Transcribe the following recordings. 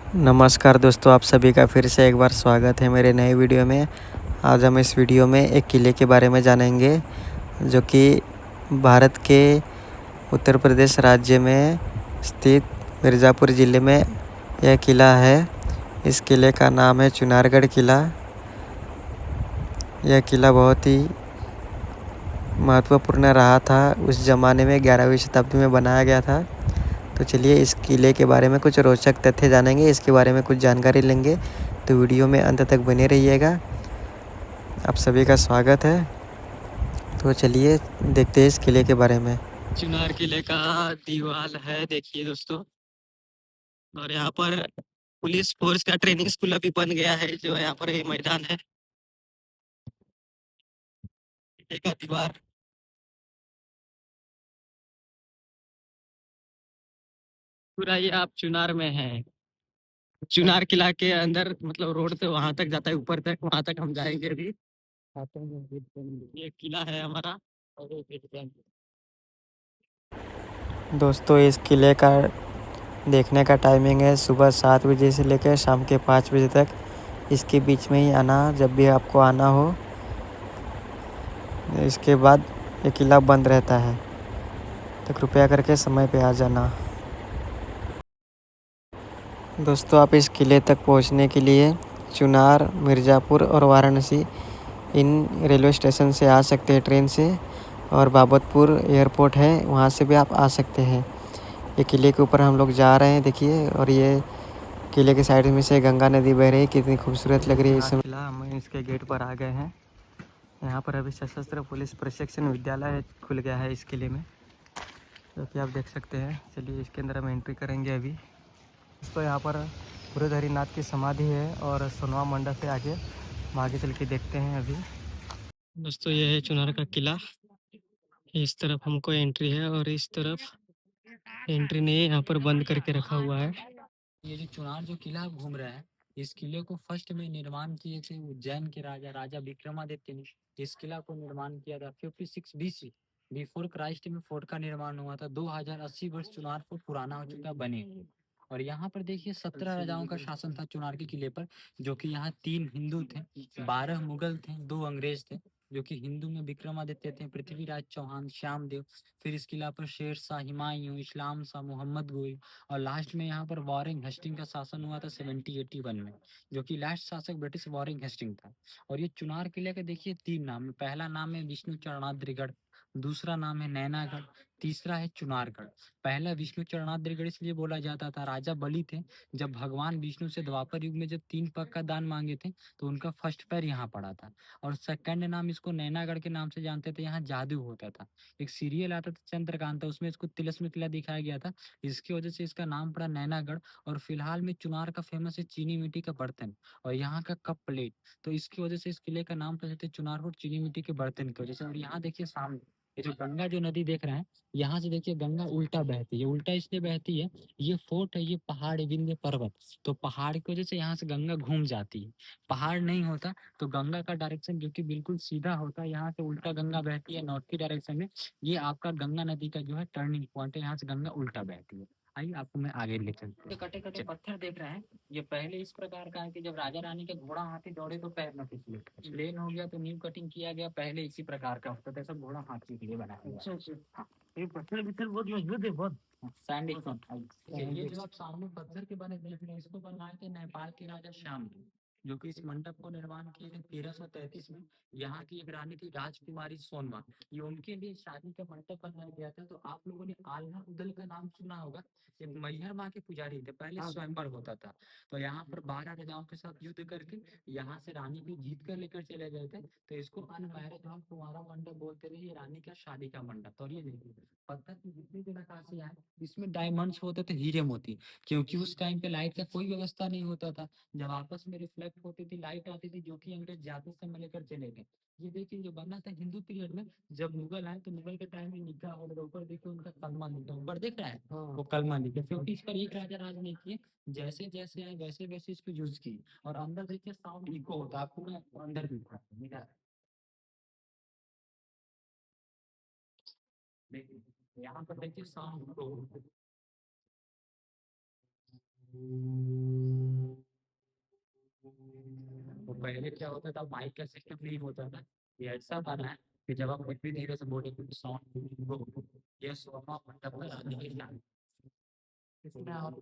नमस्कार दोस्तों, आप सभी का फिर से एक बार स्वागत है मेरे नए वीडियो में। आज हम इस वीडियो में एक किले के बारे में जानेंगे जो कि भारत के उत्तर प्रदेश राज्य में स्थित मिर्ज़ापुर ज़िले में यह किला है। इस किले का नाम है चुनारगढ़ किला। यह किला बहुत ही महत्वपूर्ण रहा था। उस ज़माने में 11वीं शताब्दी में बनाया गया था। तो चलिए इस किले के बारे में कुछ रोचक तथ्य जानेंगे, इसके बारे में कुछ जानकारी लेंगे। तो वीडियो में अंत तक बने रहिएगा। आप सभी का स्वागत है। तो चलिए देखते हैं इस किले के बारे में। चुनार किले का दीवार है, देखिए दोस्तों। और यहाँ पर पुलिस फोर्स का ट्रेनिंग स्कूल अभी बन गया है, जो यहाँ पर ये मैदान है। किले का दीवार पूरा ये आप चुनार में है। चुनार किला के अंदर मतलब रोड से वहां तक जाता है, ऊपर तक, वहां तक हम जाएंगे अभी। ये किला है हमारा। और दोस्तों इस किले का देखने का टाइमिंग है सुबह 7 बजे से लेकर शाम के 5 बजे तक। इसके बीच में ही आना, जब भी आपको आना हो। इसके बाद ये किला बंद रहता है, तो कृपया करके समय पे आ जाना। दोस्तों आप इस किले तक पहुंचने के लिए चुनार, मिर्ज़ापुर और वाराणसी इन रेलवे स्टेशन से आ सकते हैं ट्रेन से। और बाबतपुर एयरपोर्ट है, वहाँ से भी आप आ सकते हैं। ये किले के ऊपर हम लोग जा रहे हैं, देखिए। और ये किले के साइड में से गंगा नदी बह रही है, कितनी खूबसूरत लग रही है इस समय। किला हम इसके गेट पर आ गए हैं। यहाँ पर अभी सशस्त्र पुलिस प्रशिक्षण विद्यालय खुल गया है इस किले में, जो कि आप देख सकते हैं। चलिए इसके अंदर हम एंट्री करेंगे अभी। तो यहाँ पर पुरधरीनाथ की समाधि है और सोनवा मंडप से आगे चल के देखते हैं अभी। दोस्तों ये है चुनार का किला। इस तरफ हमको एंट्री है और इस तरफ एंट्री नहीं है, यहाँ पर बंद करके रखा हुआ है। ये जो चुनार जो किला आप घूम रहे हैं, इस किले को फर्स्ट में निर्माण किए थे उज्जैन के राजा राजा विक्रमादित्य ने। इस किला को निर्माण किया था 56 BC बिफोर क्राइस्ट में। फोर्ट का निर्माण हुआ था। 2080 वर्ष चुनार फोर्ट पुराना हो चुका बने। और यहाँ पर देखिए 17 राजाओं का शासन था चुनार के किले पर, जो कि यहाँ 3 हिंदू थे, 12 मुगल थे, 2 अंग्रेज थे। जो कि हिंदू में विक्रमादित्य थे, पृथ्वीराज चौहान, श्यामदेव। फिर इस किला पर शेर शाह, हुमायूं, इस्लाम शाह, मोहम्मद गोरी। और लास्ट में यहाँ पर वॉरेन हेस्टिंग का शासन हुआ था 1781 में, जो कि लास्ट शासक ब्रिटिश वॉरेन हेस्टिंग था। और ये चुनार किले के देखिए 3 नाम है। पहला नाम है विष्णु चरणाद्रिगढ़, दूसरा नाम है नैनागढ़, तीसरा है चुनारगढ़। पहला विष्णु चरणाद्रिगढ़ इसलिए बोला जाता था, राजा बलि थे, जब भगवान विष्णु से द्वापर युग में जब 3 पग का दान मांगे थे, तो उनका फर्स्ट पैर यहाँ पड़ा था। और सेकंड नाम इसको नैनागढ़ के नाम से जानते थे, यहाँ जादू होता था। एक सीरियल आता था चंद्रकांता, उसमें इसको तिलस्म किला दिखाया गया था, इसकी वजह से इसका नाम पड़ा नैनागढ़। और फिलहाल में चुनार का फेमस है चीनी मिट्टी का बर्तन और यहाँ का कप प्लेट, तो इसकी वजह से इस किले का नाम पड़ जाता है चुनार फॉर्ट चीनी मिट्टी के बर्तन की वजह से। और यहाँ देखिए सामने ये जो गंगा जो नदी देख रहे हैं, यहाँ से देखिए गंगा उल्टा बहती है। उल्टा इसलिए बहती है, ये फोर्ट है, ये पहाड़ है, विंध्य पर्वत, तो पहाड़ की वजह से यहाँ से गंगा घूम जाती है। पहाड़ नहीं होता तो गंगा का डायरेक्शन जो कि बिल्कुल सीधा होता है, यहाँ से उल्टा गंगा बहती है नॉर्थ की डायरेक्शन में। ये आपका गंगा नदी का जो है टर्निंग पॉइंट है, यहाँ से गंगा उल्टा बहती है। आइए आपको मैं आगे ले चलता हूँ। कटे कटे पत्थर देख रहे हैं, ये पहले इस प्रकार का है कि जब राजा रानी के घोड़ा हाथी दौड़े तो पैर न फिसले। प्लेन हो गया तो न्यू कटिंग किया गया, पहले इसी प्रकार का होता था, सब घोड़ा हाथी के लिए बनाया गया। हाँ, ये पत्थर वित्थर बहुत मजबूत है, बहुत सैंडस्टोन। ये जो आप सामने पत्थर के बने देख रहे हैं, इसको बनाए थे नेपाल के राजा श्याम, जो कि इस मंडप को निर्माण किए थे 1333 में। यहाँ की एक रानी थी राजकुमारी सोनवा, ये उनके लिए शादी का मंडप बनाया गया था। तो आप लोगों ने आल्हा उदल का नाम सुना होगा, ये मैहर माँ के पुजारी थे, पहले स्वयंवर होता था। तो यहाँ पर 12 राजाओं के साथ युद्ध करके यहाँ से रानी को जीत कर लेकर चले गए थे, तो इसको अनमैरिड हाउस कुंवारा मंडप बोलते थे, ये रानी का शादी का मंडप। और ये देखिए पत्थर की जितनी भी नक्काशियां हैं, इसमें डायमंड्स होते थे, हीरे मोती, क्योंकि उस टाइम पे लाइट का कोई व्यवस्था नहीं होता था। जब आपस में रिफ्लेक्ट होती थी, लाइट आती थी, जो कि अंग्रेज जाते समय लेकर चले गए। ये देखिए जो बना था हिंदू पीरियड में, जब मुगल आए तो मुगल के टाइम में लिखा, और ऊपर देखिए उनका कलमा लिखा, ऊपर देख रहा है वो कलमा लिखा, क्योंकि इस पर एक राजा राज नहीं किए, जैसे जैसे आए वैसे वैसे इसको यूज की। और अंदर देखिए साउंड इको होता है, आपको मैं अंदर भी दिखा, देखिए यहाँ पर देखिए साउंड इको। पहले क्या होता था, माइक का सिस्टम नहीं होता था। ये ऐसा बना है कि जब आप कुछ भी धीरे से बोले कुछ साउंड, ये सोमा मंडप का आने के लिए इसमें आप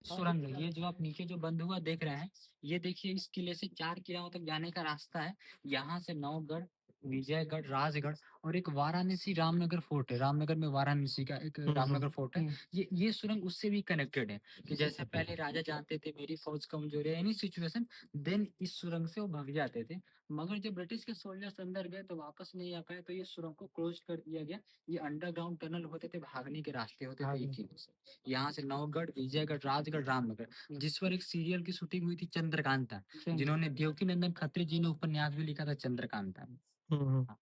सुरंग है। ये जो आप नीचे जो बंद हुआ देख रहे हैं, ये देखिए इस किले से 4 किलों तक जाने का रास्ता है। यहाँ से नौगढ़, विजयगढ़, राजगढ़ और एक वाराणसी रामनगर फोर्ट है। रामनगर में वाराणसी का एक रामनगर फोर्ट है। ये सुरंग उससे भी कनेक्टेड है कि जैसे पहले राजा जानते थे मेरी फौज कमजोर है, एनी सिचुएशन, देन इस सुरंग से वो भाग जाते थे। मगर जब ब्रिटिश के सोल्जर्स अंदर गए तो वापस नहीं आ पाए, तो ये सुरंग को क्लोज कर दिया गया। ये अंडरग्राउंड टनल होते थे, भागने के रास्ते होते थे एक किले से। यहाँ से नौगढ़, विजयगढ़, राजगढ़, रामनगर, जिस पर एक सीरियल की शूटिंग हुई थी चंद्रकांता, जिन्होंने देवकी नंदन खत्री जी ने उपन्यास भी लिखा था चंद्रकांता। हाँ।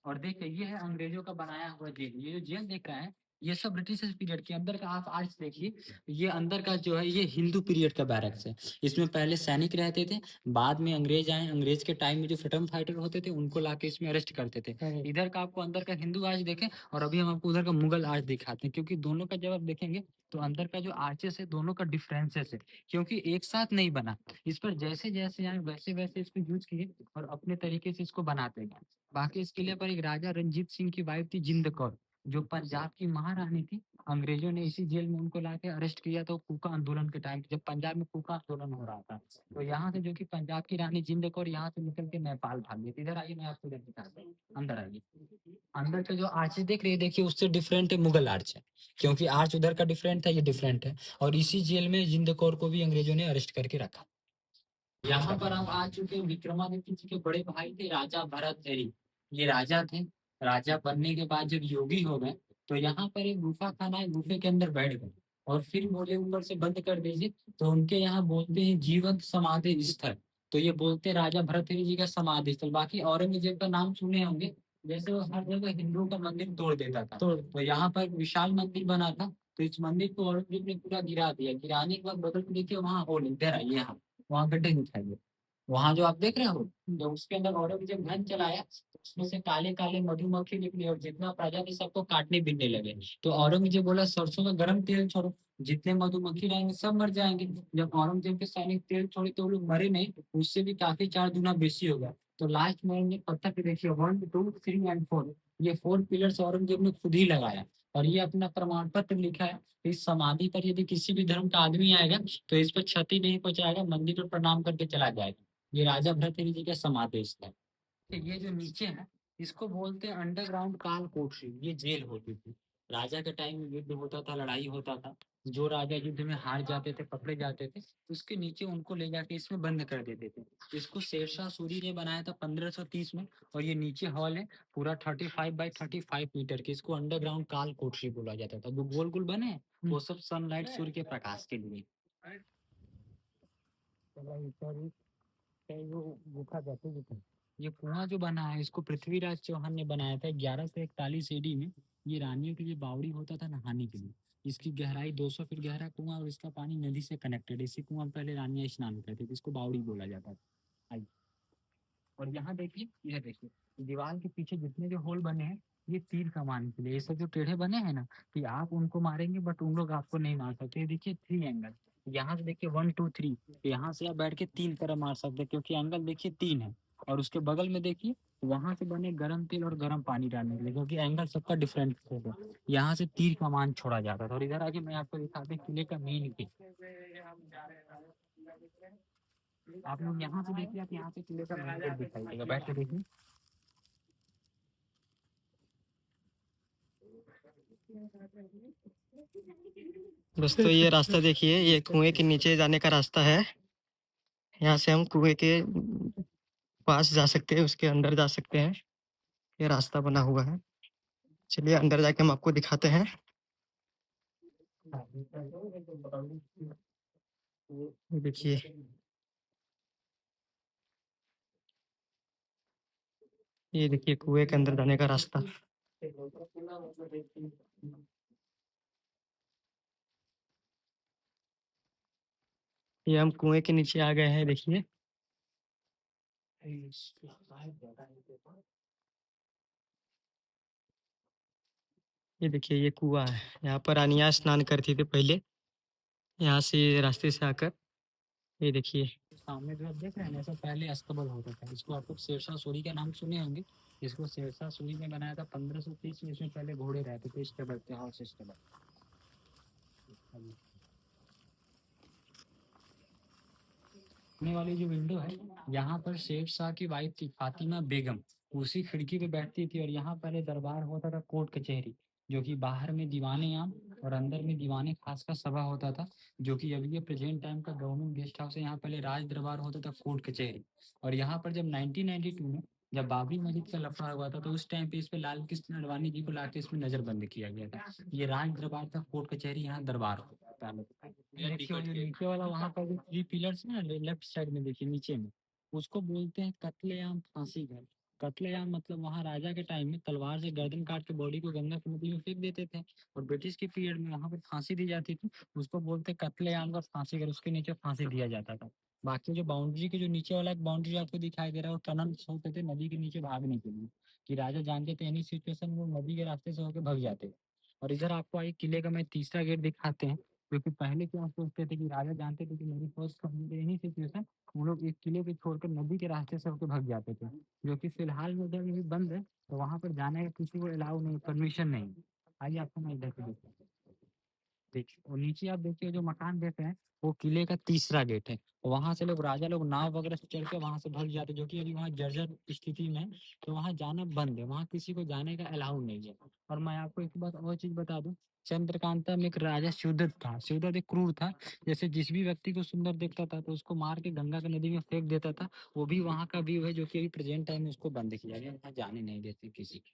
और देखिए ये है अंग्रेजों का बनाया हुआ जेल। ये जो जेल देख रहे हैं, ये सब ब्रिटिश पीरियड के अंदर का। आप आज देखिए, ये अंदर का जो है ये हिंदू पीरियड का बैरक्स है। इसमें पहले सैनिक रहते थे, बाद में अंग्रेज आए। अंग्रेज के टाइम में जो फ्रीडम फाइटर होते थे उनको लाके इसमें अरेस्ट करते थे। इधर का आपको अंदर का हिंदू आज देखें, और अभी हम आपको उधर का मुगल आज दिखाते हैं, क्योंकि दोनों का जब आप देखेंगे तो अंदर का जो आर्चेस है दोनों का डिफरेंसेस है, क्योंकि एक साथ नहीं बना। इस पर जैसे जैसे आए वैसे वैसे इसको यूज किए और अपने तरीके से इसको बनाते गए। बाकी इस किले पर एक राजा रंजीत सिंह की वाइफ थी जिंद कौर, जो पंजाब की महारानी थी। अंग्रेजों ने इसी जेल में उनको लाके अरेस्ट किया था कूका आंदोलन के टाइम, जब पंजाब में कूका आंदोलन हो रहा था। तो यहाँ से जो कि पंजाब की रानी जिंद कौर यहाँ से निकल के नेपाल भाग गई थी। इधर आइए, मैं आपको इधर दिखाता हूँ, अंदर आइए। अंदर के जो आर्चेस देख रहे हैं, देखिए उससे डिफरेंट है मुगल आर्च है, क्योंकि आर्च उधर का डिफरेंट था, ये डिफरेंट है। और इसी जेल में जिंद कौर को भी अंग्रेजों ने अरेस्ट करके रखा। यहाँ पर हम आ चुके हैं, विक्रमादित्य जी के बड़े भाई थे राजा भरतहरि। ये राजा थे। राजा बनने के बाद जब योगी हो गए, तो यहाँ पर एक गुफा खाना है, गुफे के अंदर बैठ गए और फिर बोले ऊपर से बंद कर दीजिए। तो उनके यहाँ बोलते हैं जीवंत समाधि स्थल। तो ये बोलते हैं राजा भरतहरि जी का समाधि स्थल। बाकी औरंगजेब का नाम सुने होंगे, जैसे वो हर जगह हिंदुओं का मंदिर तोड़ देता था, तो यहाँ पर एक विशाल मंदिर बना था। तो इस मंदिर को औरंगजेब ने पूरा गिरा दिया। गिराने के बाद बदल के देखिए वहाँ होल, इधर आइए, यहाँ वहाँ गड्ढे दिखाइए। वहां जो आप देख रहे हो, तो उसके अंदर औरंगजेब घन चलाया, तो उसमें से काले काले मधुमक्खी निकली और जितना प्रजा थी सबको काटने बीनने लगे। तो औरंगजेब बोला सरसों में गर्म तेल छोड़ो, जितने मधुमक्खी रहेंगे सब मर जाएंगे। जब औरंगजेब के सैनिक तेल छोड़े तो वो लोग मरे नहीं, उससे भी काफी 4 गुना बेसी हो गया। तो लास्ट में उन्होंने पत्थर पे देखिए 1 2 3 एंड 4, ये 4 पिलर्स औरंगजेब ने खुद ही लगाया। और ये अपना प्रमाण पत्र लिखा है। इस समाधि पर यदि किसी भी धर्म का आदमी आएगा तो इस पर क्षति नहीं पहुंचाएगा, मंदिर पर प्रणाम करके चला जाएगा। ये राजा भरतहरि जी का समाधि स्थल है। ये जो नीचे है, इसको बोलते हैं अंडरग्राउंड काल कोठरी। ये जेल होती थी। राजा के टाइम में युद्ध होता था, लड़ाई होता था। जो राजा युद्ध में हार जाते थे, पकड़े जाते थे, उसके नीचे उनको ले जाके इसमें बंद कर देते थे। इसको शेरशाह सूरी ने बनाया था 1530 में। और ये नीचे हॉल है, पूरा 35 बाई 35 मीटर की। इसको अंडरग्राउंड काल कोठरी बोला जाता था। जो गोल गोल बने हैं, वो सब सनलाइट सूर्य के प्रकाश के लिए। वो गुफा कहते हैं। ये कुआं जो बना है, इसको पृथ्वीराज चौहान ने बनाया था 1141 AD में। ये रानियों के लिए बावड़ी होता था नहाने के लिए। इसकी गहराई 200 फीट गहरा कुआं, और इसका पानी नदी से कनेक्टेड है। इसी कुआं में पहले रानियां स्नान करती थी, इसको बावड़ी बोला जाता था। आइए। और यहाँ देखिए, यह देखिए, दीवार के पीछे जितने जो होल बने हैं, ये तीर कमाने के लिए। ये सब जो टेढ़े बने हैं ना, कि आप उनको मारेंगे बट उन लोग आपको नहीं मार सकते। ये देखिए 3 एंगल, यहाँ से देखिए 1 2 3, यहाँ से आप बैठ के 3 तरह मार सकते हैं, क्योंकि एंगल देखिए 3 है। और उसके बगल में देखिए, वहां से बने गर्म तेल और गर्म पानी डालने के लिए, क्योंकि एंगल सबका डिफरेंट होगा। यहाँ से तीर कमान छोड़ा जाता था। और इधर आके मैं आपको दिखाते हैं किले का मेन गेट। आप लोग यहाँ से देखिए, आप यहाँ से किले का मेन गेट दिखाई देगा, बैठ के देखिए। दोस्तों ये रास्ता देखिए, ये कुएं के नीचे जाने का रास्ता है। यहाँ से हम कुएं के पास जा सकते हैं, उसके अंदर जा सकते हैं। ये रास्ता बना हुआ है। चलिए अंदर जाके हम आपको दिखाते हैं। ये देखिए, ये देखिए कुएं के अंदर जाने का रास्ता। ये हम कुएं के नीचे आ गए हैं, देखिए। ये देखिए, ये कुआं है। यहाँ पर रानियां स्नान करती थी पहले, यहाँ से रास्ते से आकर। ये देखिए सामने जो आप देख रहे हैं ना, ऐसा पहले अस्तबल होता था। इसको आप लोग शेरशाह सूरी का नाम सुने होंगे। इसको शेरशाह सूरी ने बनाया था 1530 में। इसमें पहले घोड़े रहते थे, स्टेबल थे, हॉर्स स्टेबल। सामने वाली जो विंडो है, यहाँ पर शेरशाह की वाइफ थी फातिमा बेगम, उसी खिड़की पे बैठती थी। और यहाँ पहले दरबार होता था, कोर्ट कचहरी, जो कि बाहर में दीवाने आम और अंदर में दीवाने खास का सभा होता था, जो कि अभी ये प्रेजेंट टाइम का गवर्नमेंट गेस्ट हाउस है। यहाँ पहले राज दरबार होता था, कोर्ट कचहरी। और यहाँ पर जब 1992 में जब बाबरी मस्जिद का लफड़ा हुआ था, तो उस टाइम पे इस पे लाल कृष्ण अडवाणी जी को लाके इसमें नजरबंद किया गया था। ये राज दरबार था, कोर्ट कचहरी, यहाँ दरबार होता था। देखिए वो जो नीचे वाला वहाँ पर जो 3 पिलर्स है ना, लेफ्ट साइड में देखिए नीचे में, उसको बोलते हैं कत्लेआम फांसी घर। कत्लेआम मतलब वहाँ राजा के टाइम में तलवार से गर्दन काट के बॉडी को गंगा की नदी में फेंक देते थे, और ब्रिटिश के पीरियड में वहाँ पर फांसी दी जाती थी। उसको बोलते हैं कत्लेआम का फांसी घर, उसके नीचे फांसी दिया जाता था। बाकी जो बाउंड्री के जो नीचे वाला एक बाउंड्री आपको दिखाई दे रहा है, वो टनल होते थे नदी के नीचे भागने के लिए, कि राजा जानते थे एनी सिचुएशन में वो नदी के रास्ते से होकर भाग जाते। और इधर आपको आई किले का मैं तीसरा गेट दिखाते हैं। क्योंकि पहले क्या सोचते थे कि राजा जानते थे कि मेरी फौज को नहीं सिचुएशन, वो लोग एक किले को छोड़कर नदी के रास्ते से होकर भाग जाते थे, जो कि फिलहाल में उधर भी बंद है। तो वहां पर जाने का किसी को अलाउ नहीं, परमिशन नहीं। आइए आपको मैं इधर से दिखाता हूँ। देखिए और नीचे आप देखिए जो मकान देख रहे हैं, वो किले का तीसरा गेट है। वहां से लोग राजा लोग नाव वगैरह से चढ़ के वहां से भाग जाते, जो कि अभी वहाँ जर्जर स्थिति में है। तो वहां जाना बंद है, वहां किसी को जाने का अलाउ नहीं है। और मैं आपको एक बात और चीज बता दूं, चंद्रकांता में एक राजा शिवदत्त था। शिवदत्त एक क्रूर था। जैसे जिस भी व्यक्ति को सुंदर देखता था तो उसको मार के गंगा की नदी में फेंक देता था। वो भी वहां का व्यू है, जो कि अभी प्रेजेंट टाइम में उसको बंद किया गया, वहाँ जाने नहीं देते किसी को।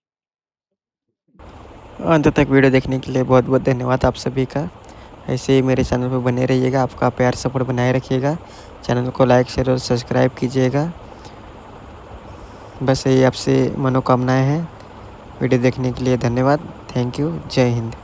अंत तक वीडियो देखने के लिए बहुत बहुत धन्यवाद आप सभी का। ऐसे ही मेरे चैनल पर बने रहिएगा, आपका प्यार सपोर्ट बनाए रखिएगा। चैनल को लाइक शेयर और सब्सक्राइब कीजिएगा। बस यही आपसे मनोकामनाएं हैं। वीडियो देखने के लिए धन्यवाद। Thank you. जय हिंद।